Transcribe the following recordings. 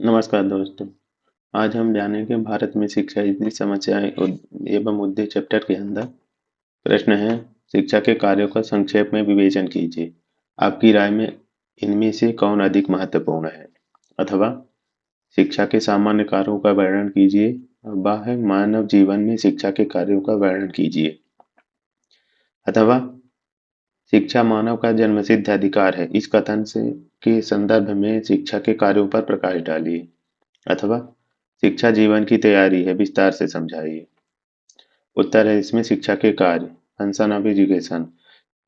नमस्कार दोस्तों। आज हम जानेंगे भारत में शिक्षा की समस्याएं एवं मुद्दे चैप्टर के अंदर। प्रश्न है, शिक्षा के कार्यों का संक्षेप में विवेचन कीजिए। आपकी राय में इनमें से कौन अधिक महत्वपूर्ण है? अथवा शिक्षा के सामान्य कार्यों का वर्णन कीजिए। बाह्य मानव जीवन में शिक्षा के कार्यों का वर्णन कीजिए। अथवा शिक्षा मानव का जन्मसिद्ध अधिकार है, इस कथन से के संदर्भ में शिक्षा के कार्यों पर प्रकाश डालिए। अथवा शिक्षा जीवन की तैयारी है, विस्तार से समझाइए। उत्तर है इसमें शिक्षा के कार्य। Function of education.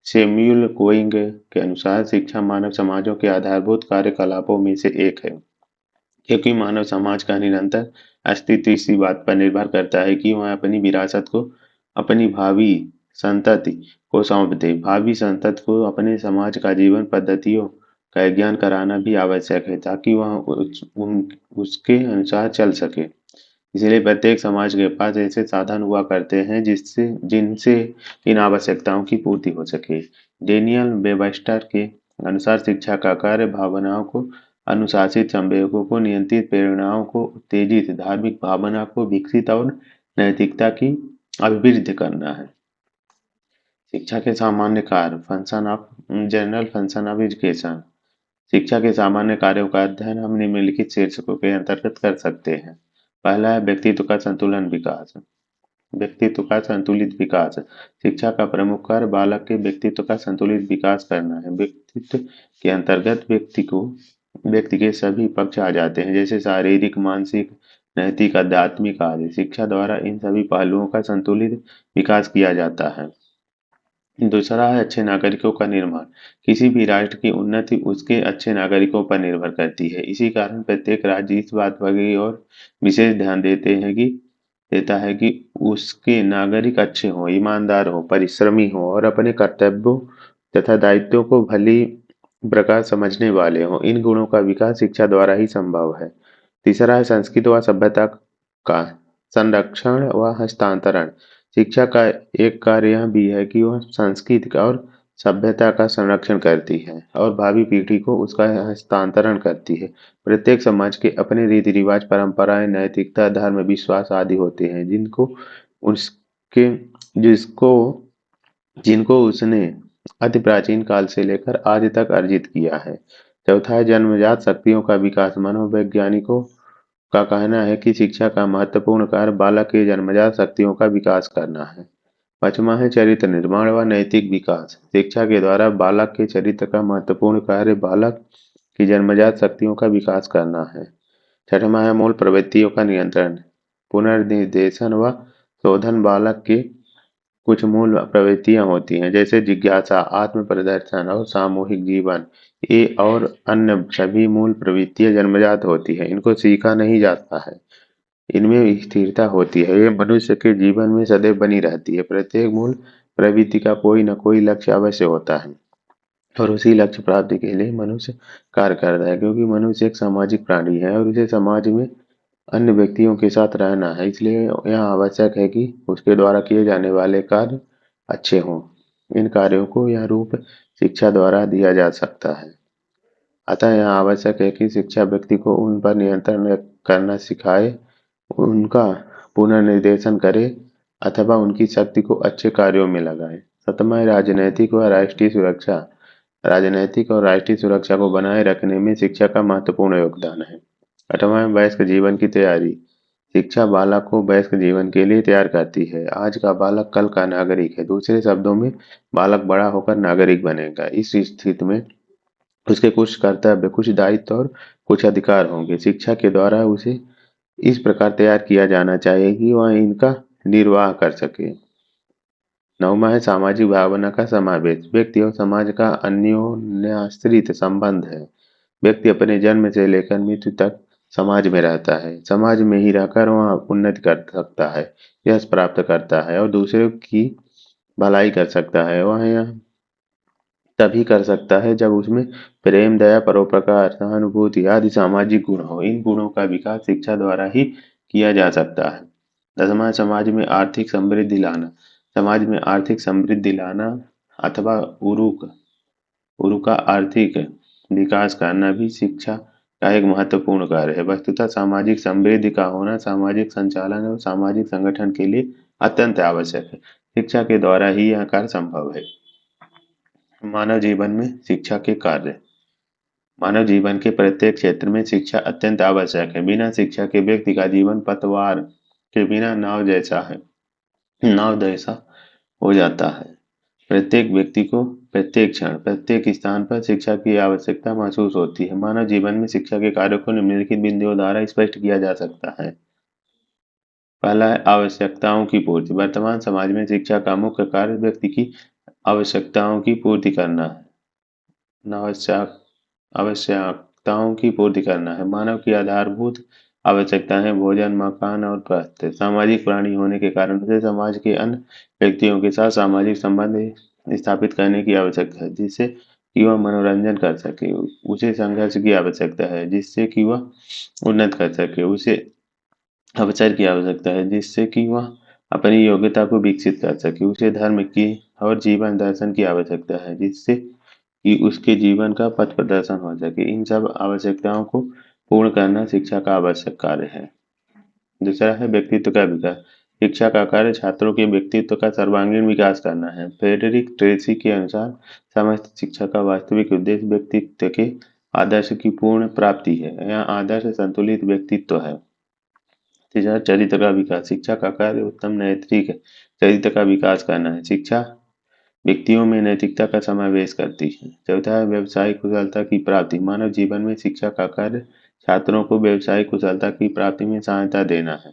सैमुअल कोइंग के अनुसार शिक्षा मानव समाजों के आधारभूत कार्यकलापों में से एक है, क्योंकि मानव समाज का निरंतर अस्तित्व इसी बात पर निर्भर करता है कि वह अपनी विरासत को अपनी भावी संतति को सौंप दे। भावी संतति को अपने समाज का जीवन पद्धतियों का ज्ञान कराना भी आवश्यक है, ताकि वह उसके अनुसार चल सके। इसलिए प्रत्येक समाज के पास ऐसे साधन हुआ करते हैं जिससे जिनसे इन आवश्यकताओं की पूर्ति हो सके। डेनियल वेबस्टर के अनुसार शिक्षा का कार्य भावनाओं को अनुशासित, संवेगों को नियंत्रित, प्रेरणाओं को उत्तेजित, धार्मिक भावना को विकसित और नैतिकता की अभिवृद्धि करना है। शिक्षा के सामान्य कार्य। Function of general function of education. शिक्षा के सामान्य कार्यों का अध्ययन हम निम्नलिखित शीर्षकों के अंतर्गत कर सकते हैं। पहला है व्यक्तित्व का संतुलन विकास। व्यक्तित्व का संतुलित विकास। शिक्षा का प्रमुख कार्य बालक के व्यक्तित्व का संतुलित विकास करना है। व्यक्तित्व के अंतर्गत व्यक्ति के सभी पक्ष आ जाते हैं, जैसे शारीरिक, मानसिक, नैतिक, आध्यात्मिक आदि। शिक्षा द्वारा इन सभी पहलुओं का संतुलित विकास किया जाता है। दूसरा है अच्छे नागरिकों का निर्माण। किसी भी राष्ट्र की उन्नति उसके अच्छे नागरिकों पर निर्भर करती है। इसी कारण प्रत्येक राज्य इस बात पर की ओर विशेष ध्यान देता है कि उसके नागरिक अच्छे हों, ईमानदार हों, परिश्रमी हों और अपने कर्तव्यों तथा दायित्वों को भली प्रकार समझने वाले हों। इन गुणों का विकास शिक्षा द्वारा ही संभव है। तीसरा है संस्कृति व सभ्यता का संरक्षण व हस्तांतरण। शिक्षा का एक कार्य यह भी है कि वह संस्कृति और सभ्यता का संरक्षण करती है और भावी पीढ़ी को उसका हस्तांतरण करती है। प्रत्येक समाज के अपने रीति रिवाज, परंपराएं, नैतिकता, धर्म, विश्वास आदि होते हैं, उसके जिसको जिनको उसने अति प्राचीन काल से लेकर आज तक अर्जित किया है। चौथा है जन्मजात शक्तियों का विकास। मनोवैज्ञानिकों का कहना है कि शिक्षा का महत्वपूर्ण कार्य बालक के जन्मजात शक्तियों का विकास करना है। पांचवा है चरित्र निर्माण व नैतिक विकास। शिक्षा के द्वारा बालक के चरित्र का महत्वपूर्ण कार्य बालक की जन्मजात शक्तियों का विकास करना है। छठवां है मूल प्रवृत्तियों का नियंत्रण। पुनर्निर्देशन व शोधन। बालक के कुछ मूल प्रवृत्तियां होती हैं, जैसे जिज्ञासा, आत्म प्रदर्शन और सामूहिक जीवन। ये और अन्य सभी मूल प्रवृत्तियां जन्मजात होती हैं, इनको सीखा नहीं जाता है। इनमें स्थिरता होती है, ये मनुष्य के जीवन में सदैव बनी रहती है। प्रत्येक मूल प्रवृत्ति का कोई न कोई लक्ष्य अवश्य होता है और उसी लक्ष्य प्राप्ति के लिए मनुष्य कार्य करता है, क्योंकि मनुष्य एक सामाजिक प्राणी है और उसे समाज में अन्य व्यक्तियों के साथ रहना है। इसलिए यह आवश्यक है कि उसके द्वारा किए जाने वाले कार्य अच्छे हों। इन कार्यों को यह रूप शिक्षा द्वारा दिया जा सकता है। अतः यह आवश्यक है कि शिक्षा व्यक्ति को उन पर नियंत्रण करना सिखाए, उनका पुनर्निर्देशन करे अथवा उनकी शक्ति को अच्छे कार्यों में लगाए। सतमा है राजनैतिक व राष्ट्रीय सुरक्षा। राजनैतिक और राष्ट्रीय सुरक्षा को बनाए रखने में शिक्षा का महत्वपूर्ण योगदान है। आठवां है वयस्क जीवन की तैयारी। शिक्षा बालक को वयस्क जीवन के लिए तैयार करती है। आज का बालक कल का नागरिक है। दूसरे शब्दों में बालक बड़ा होकर नागरिक बनेगा। इस स्थिति में उसके कुछ कर्तव्य, कुछ दायित्व और कुछ अधिकार होंगे। शिक्षा के द्वारा उसे इस प्रकार तैयार किया जाना चाहिए कि वह इनका निर्वाह कर सके। नौवां है सामाजिक भावना का समावेश। व्यक्ति और समाज का अन्योन्याश्रित संबंध है। व्यक्ति अपने जन्म से लेकर मृत्यु तक समाज में रहता है। समाज में ही रहकर वह उन्नति कर सकता है, यश प्राप्त करता है और दूसरों की भलाई कर सकता है। वह यह तभी कर सकता है जब उसमें प्रेम, दया, परोपकार, सहानुभूति आदि सामाजिक गुण हो। इन गुणों का विकास शिक्षा द्वारा ही किया जा सकता है। दसवां समाज में आर्थिक समृद्धि लाना। समाज में आर्थिक समृद्धि लाना अथवा उरु का आर्थिक विकास करना भी शिक्षा का एक महत्वपूर्ण कार्य है। वस्तुतः सामाजिक समृद्धि का होना सामाजिक संचालन और सामाजिक संगठन के लिए अत्यंत आवश्यक है। शिक्षा के द्वारा ही यह कार्य संभव है। मानव जीवन में शिक्षा के कार्य। मानव जीवन के प्रत्येक क्षेत्र में शिक्षा अत्यंत आवश्यक है। बिना शिक्षा के व्यक्ति का जीवन पतवार के बिना नाव जैसा हो जाता है। प्रत्येक व्यक्ति को प्रत्येक क्षण प्रत्येक स्थान पर शिक्षा की आवश्यकता महसूस होती है। मानव जीवन में शिक्षा के कार्यों को निम्नलिखित बिंदुओं द्वारा स्पष्ट किया जा सकता है। पहला है आवश्यकताओं की पूर्ति। वर्तमान समाज में शिक्षा का मुख्य कार्य व्यक्ति की आवश्यकताओं की पूर्ति करना है। आवश्यकताओं की पूर्ति करना है। मानव की आधारभूत आवश्यकताएं भोजन, मकान और स्वास्थ्य। सामाजिक प्राणी होने के कारण उसे समाज के अन्य व्यक्तियों के साथ सामाजिक संबंध स्थापित करने की आवश्यकता है, जिससे कि वह मनोरंजन कर सके। उसे संघर्ष की आवश्यकता है, जिससे कि वह उन्नत कर सके। उसे अवसर की आवश्यकता है, जिससे कि वह अपनी योग्यता को विकसित कर सके। उसे धर्म की और जीवन दर्शन की आवश्यकता है, जिससे कि उसके जीवन का पथ प्रदर्शन हो सके। इन सब आवश्यकताओं को पूर्ण करना शिक्षा का आवश्यक कार्य है। दूसरा है व्यक्तित्व का विकास। शिक्षा का कार्य छात्रों के व्यक्तित्व का सर्वांगीण विकास करना है। फ्रेडरिक ट्रेसी के अनुसार समस्त शिक्षा का वास्तविक उद्देश्य व्यक्तित्व के आदर्श की पूर्ण प्राप्ति है। यह आदर्श संतुलित व्यक्तित्व है। तीसरा चरित्र का विकास। शिक्षा का कार्य उत्तम नैतिक चरित्र का विकास करना है। शिक्षा व्यक्तियों में नैतिकता का समावेश करती है। चौथा है व्यवसायिक कुशलता की प्राप्ति। मानव जीवन में शिक्षा का कार्य छात्रों को व्यवसायिक कुशलता की प्राप्ति में सहायता देना है।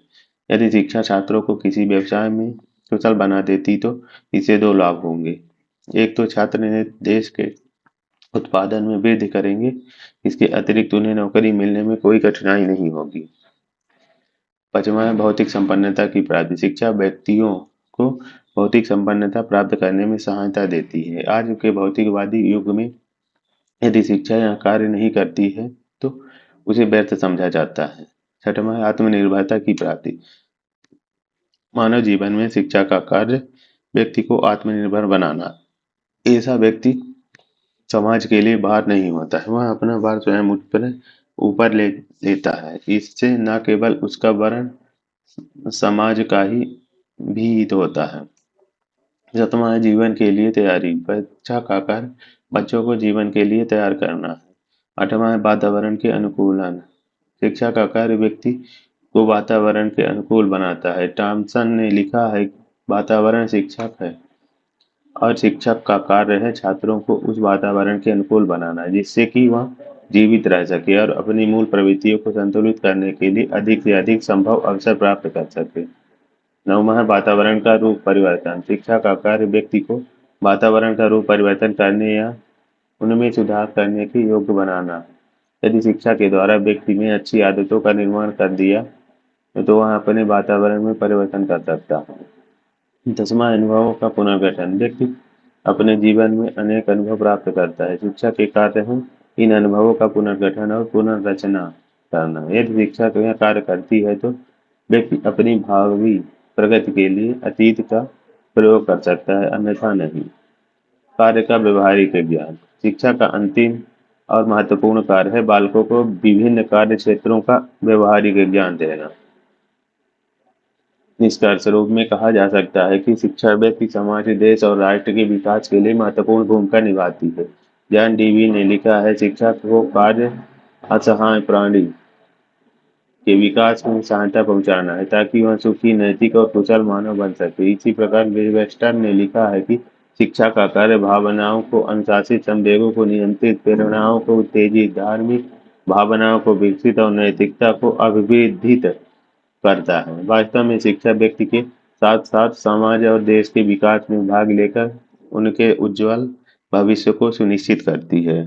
यदि शिक्षा छात्रों को किसी व्यवसाय में कुशल बना देती तो इससे दो लाभ होंगे। एक तो छात्र ने देश के उत्पादन में वृद्धि करेंगे। इसके अतिरिक्त उन्हें नौकरी मिलने में कोई कठिनाई नहीं होगी। पांचवा है भौतिक संपन्नता की प्राप्ति। शिक्षा व्यक्तियों को भौतिक संपन्नता प्राप्त करने में सहायता देती है। आज के भौतिकवादी युग में यदि शिक्षा यह कार्य नहीं करती है तो उसे व्यर्थ समझा जाता है। छठवां है आत्मनिर्भरता की प्राप्ति। मानव जीवन में शिक्षा का कार्य व्यक्ति को आत्मनिर्भर बनाना। ऐसा व्यक्ति समाज के लिए भार नहीं होता है, वह अपना भार स्वयं ऊपर ले लेता है। इससे न केवल उसका वरण समाज का ही भी हित होता है। सातवां है जीवन के लिए तैयारी। बच्चा का कार्य बच्चों को जीवन के लिए तैयार करना है। आठवां है वातावरण के अनुकूलन। शिक्षा का कार्य व्यक्ति को वातावरण के अनुकूल बनाता है। टॉमसन ने लिखा है वातावरण शिक्षक है और शिक्षक का कार्य है छात्रों को उस वातावरण के अनुकूल बनाना, जिससे कि वह जीवित रह सके और अपनी मूल प्रवृत्तियों को संतुलित करने के लिए अधिक से अधिक संभव अवसर प्राप्त कर सके। नौवां है वातावरण का रूप परिवर्तन। शिक्षा का कार्य व्यक्ति को वातावरण का रूप परिवर्तन करने या उनमें सुधार करने के योग्य बनाना है। यदि शिक्षा के द्वारा व्यक्ति में अच्छी आदतों का निर्माण कर दिया तो वह अपने वातावरण में परिवर्तन कर सकता है। 10वां अनुभवों का पुनर्गठन। व्यक्ति अपने जीवन में अनेक अनुभव प्राप्त करता है। शिक्षा के कार्य है इन अनुभवों का पुनर्गठन और पुनर्रचना करना। यदि शिक्षा तो यह कार्य करती है तो व्यक्ति अपनी भावी प्रगति के लिए अतीत का प्रयोग कर सकता है, अन्यथा नहीं। कार्य का व्यवहारिक ज्ञान। शिक्षा का अंतिम और महत्वपूर्ण कार्य है बालकों को विभिन्न कार्य क्षेत्रों का व्यवहारिक ज्ञान देना। निष्कर्ष रूप में कहा जा सकता है कि शिक्षा व्यक्ति, समाज, देश और राष्ट्र के विकास के लिए महत्वपूर्ण भूमिका निभाती है। जॉन डीवी ने लिखा है शिक्षा को कार्य असहाय प्राणी के विकास में सहायता पहुंचाना है ताकि वह सुखी, नैतिक और कुशल मानव बन सके। इसी प्रकार वेबस्टर ने लिखा है कि शिक्षा का कार्य भावनाओं को अनुशासित, संवेगों को नियंत्रित, प्रेरणाओं को उत्तेजित, धार्मिक भावनाओं को विकसित और नैतिकता को अभिवृद्धित करता है। वास्तव में शिक्षा व्यक्ति के साथ साथ समाज और देश के विकास में भाग लेकर उनके उज्जवल भविष्य को सुनिश्चित करती है।